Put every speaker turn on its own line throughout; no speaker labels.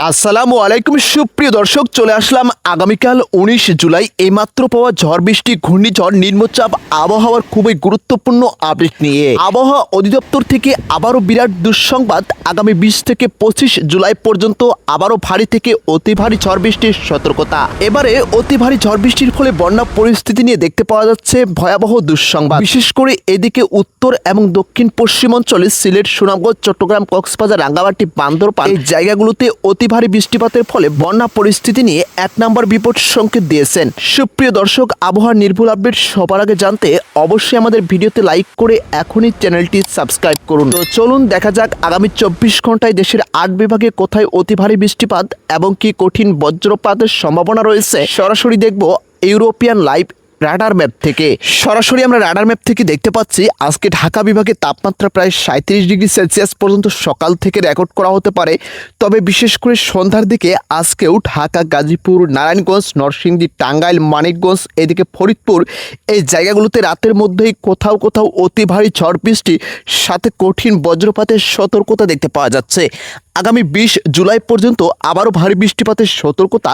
আসসালামু আলাইকুম সুপ্রিয় দর্শক, চলে আসলাম আগামীকাল ১৯ জুলাই এইমাত্র পাওয়া ঝড় বৃষ্টি ঘূর্ণিঝড় নিম্নচাপ আবহাওয়ার খুবই গুরুত্বপূর্ণ আপডেট নিয়ে আবহাওয়া অধিদপ্তর থেকে আবারও বিরাট দুঃসংবাদ। আগামী ২০ থেকে ২৫ জুলাই পর্যন্ত আবারও ভারী থেকে অতি ভারী ঝড় বৃষ্টির সতর্কতা। এবারে অতি ভারী ঝড় বৃষ্টির ফলে বন্যা পরিস্থিতি নিয়ে দেখতে পাওয়া যাচ্ছে ভয়াবহ দুঃসংবাদ। বিশেষ করে এদিকে উত্তর এবং দক্ষিণ পশ্চিমাঞ্চলে সিলেট, সুনামগঞ্জ, চট্টগ্রাম, কক্সবাজার, রাঙ্গামাটি, বান্দরবান এই জায়গাগুলোতে অতি ভারী বৃষ্টিপাতের ফলে বন্যা পরিস্থিতি নিয়ে ১ নম্বর বিপদ সংকেত দিয়েছেন। সুপ্রিয় দর্শক, আবহাওয়ার নির্ভুল আপডেট সবার আগে জানতে অবশ্যই আমাদের ভিডিওতে লাইক করে এখনই চ্যানেলটি সাবস্ক্রাইব করুন। তো চলুন দেখা যাক আগামী ২৪ ঘন্টায় দেশের ৮ বিভাগে কোথায় অতি ভারী বৃষ্টিপাত এবং কি কঠিন বজ্রপাতের সম্ভাবনা রয়েছে। সরাসরি দেখব ইউরোপিয়ান লাইভ রাডার ম্যাপ থেকে। সরাসরি আমরা রাডার ম্যাপ থেকে দেখতে পাচ্ছি আজকে ঢাকা বিভাগে তাপমাত্রা প্রায় ৩৭ ডিগ্রি সেলসিয়াস পর্যন্ত সকাল থেকে রেকর্ড করা হতে পারে। তবে বিশেষ করে সন্ধ্যার দিকে আজকেও ঢাকা, গাজীপুর, নারায়ণগঞ্জ, নরসিংদী, টাঙ্গাইল, মানিকগঞ্জ, এদিকে ফরিদপুর এই জায়গাগুলোতে রাতের মধ্যেই কোথাও কোথাও অতি ভারী ঝড় বৃষ্টি সাথে কঠিন বজ্রপাতের সতর্কতা দেখতে পাওয়া যাচ্ছে। আগামী ২০ জুলাই পর্যন্ত আবারও ভারী বৃষ্টিপাতের সতর্কতা,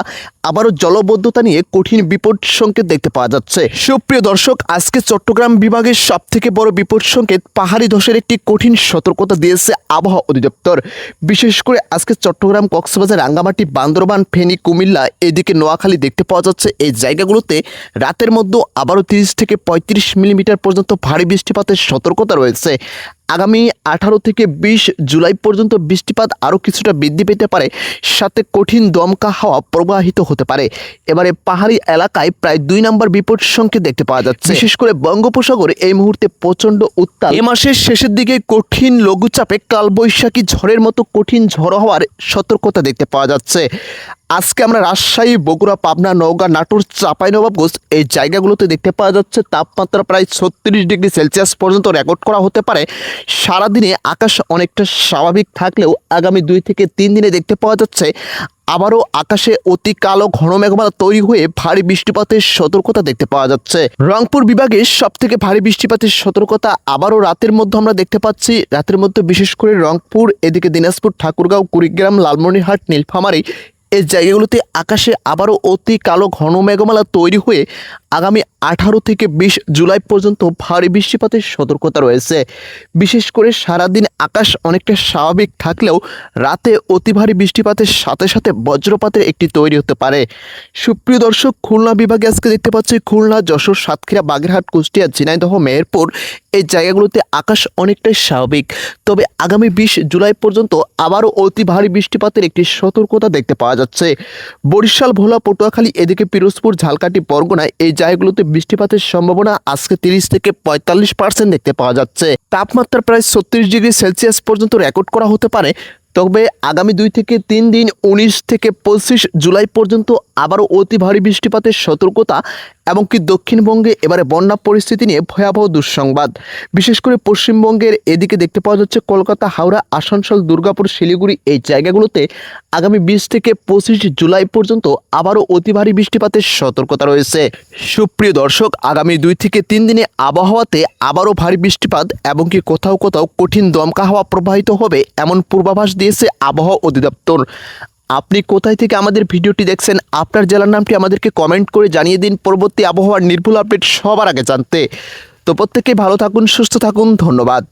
আবারও জলবদ্ধতা নিয়ে কঠিন বিপদ সংকেত দেখতে পাওয়া যাচ্ছে। সুপ্রিয় দর্শক, আজকে চট্টগ্রাম বিভাগের সবথেকে বড় বিপদ সংকেত পাহাড়ি ধসের একটি কঠিন সতর্কতা দিয়েছে আবহাওয়া অধিদপ্তর। বিশেষ করে আজকে চট্টগ্রাম, কক্সবাজার, রাঙ্গামাটি, বান্দরবান, ফেনী, কুমিল্লা, এদিকে নোয়াখালী দেখতে পাওয়া যাচ্ছে এই জায়গাগুলোতে রাতের মধ্যে আবারও ৩০ থেকে ৩৫ মিলিমিটার পর্যন্ত ভারী বৃষ্টিপাতের সতর্কতা রয়েছে। আগামী ১৮ থেকে ২০ জুলাই পর্যন্ত বৃষ্টিপাত আরও কিছুটা বৃদ্ধি পেতে পারে, সাথে কঠিন দমকা হাওয়া প্রবাহিত হতে পারে। এবারে পাহাড়ি এলাকায় প্রায় ২ নম্বর বিপদ সংকেত দেখতে পাওয়া যাচ্ছে। বিশেষ করে বঙ্গোপসাগর এই মুহূর্তে প্রচণ্ড উত্তাল। এ মাসের শেষের দিকে কঠিন লঘুচাপে কালবৈশাখী ঝড়ের মতো কঠিন ঝড় হওয়ার সতর্কতা দেখতে পাওয়া যাচ্ছে। আজকে আমরা রাজশাহী, বগুড়া, পাবনা, নওগাঁ, নাটোর, চাঁপাইনবাবগঞ্জ এই জায়গাগুলোতে দেখতে পাওয়া যাচ্ছে তাপমাত্রা প্রায় ৩৬ ডিগ্রি সেলসিয়াস পর্যন্ত রেকর্ড করা হতে পারে। সারাদিনে আকাশ অনেকটা স্বাভাবিক থাকলেও আগামী ২ থেকে ৩ দিনে দেখতে পাওয়া যাচ্ছে আবারও আকাশে অতি কালো ঘন মেঘমালা তৈরি হয়ে ভারী বৃষ্টিপাতের সতর্কতা দেখতে পাওয়া যাচ্ছে। রংপুর বিভাগে সবথেকে ভারী বৃষ্টিপাতের সতর্কতা আবারও রাতের মধ্যে আমরা দেখতে পাচ্ছি। রাতের মধ্যে বিশেষ করে রংপুর, এদিকে দিনাজপুর, ঠাকুরগাঁও, কুড়িগ্রাম, লালমনিরহাট, নীলফামারী এই জায়গাগুলোতে আকাশে আবারও অতি কালো ঘন মেঘমালা তৈরি হয়ে আগামী ১৮ থেকে ২০ জুলাই পর্যন্ত ভারী বৃষ্টিপাতের সতর্কতা রয়েছে। বিশেষ করে সারাদিন আকাশ অনেকটা স্বাভাবিক থাকলেও রাতে অতি ভারী বৃষ্টিপাতের সাথে সাথে বজ্রপাতের একটি তৈরি হতে পারে। সুপ্রিয় দর্শক, খুলনা বিভাগে আজকে দেখতে পাচ্ছি খুলনা, যশোর, সাতক্ষীরা, বাগেরহাট, কুষ্টিয়া, ঝিনাইদহ, মেহেরপুর এই জায়গাগুলোতে আকাশ অনেকটাই স্বাভাবিক। তবে আগামী ২০ জুলাই পর্যন্ত আবারও অতি ভারী বৃষ্টিপাতের একটি সতর্কতা দেখতে পাওয়া যাচ্ছে। বরিশাল, ভোলা, পটুয়াখালী, এদিকে পিরোজপুর, ঝালকাঠি, বরগুনা এই জায়গাগুলোতে বৃষ্টিপাতের সম্ভাবনা আজকে ৩০ থেকে ৪৫% দেখতে পাওয়া যাচ্ছে। তাপমাত্রা প্রায় ৩৬ ডিগ্রি সেলসিয়াস পর্যন্ত রেকর্ড করা হতে পারে। তবে আগামী ২ থেকে ৩ দিন ১৯ থেকে ২৫ জুলাই পর্যন্ত আবারও অতি ভারী বৃষ্টিপাতের সতর্কতা এবং কি দক্ষিণবঙ্গে এবারে বন্যা পরিস্থিতি নিয়ে ভয়াবহ দুঃসংবাদ। বিশেষ করে পশ্চিমবঙ্গের এদিকে দেখতে পাওয়া যাচ্ছে কলকাতা, হাওড়া, আসানসোল, দুর্গাপুর, শিলিগুড়ি এই জায়গাগুলোতে আগামী ২০ থেকে ২৫ জুলাই পর্যন্ত আবারও অতি ভারী বৃষ্টিপাতের সতর্কতা রয়েছে। সুপ্রিয় দর্শক, আগামী ২ থেকে ৩ দিনে আবহাওয়াতে আবারও ভারী বৃষ্টিপাত এবং কি কোথাও কোথাও কঠিন দমকা হাওয়া প্রবাহিত হবে এমন পূর্বাভাস দিয়েছে আবহাওয়া অধিদপ্তর। আপনি কোথায় থেকে আমাদের ভিডিওটি দেখছেন, আপনার জেলার নামটি আমাদেরকে কমেন্ট করে জানিয়ে দিন পরবর্তী আবহাওয়ার নির্ভুল আপডেট সবার আগে জানতে। তো প্রত্যেকেই ভালো থাকুন, সুস্থ থাকুন, ধন্যবাদ।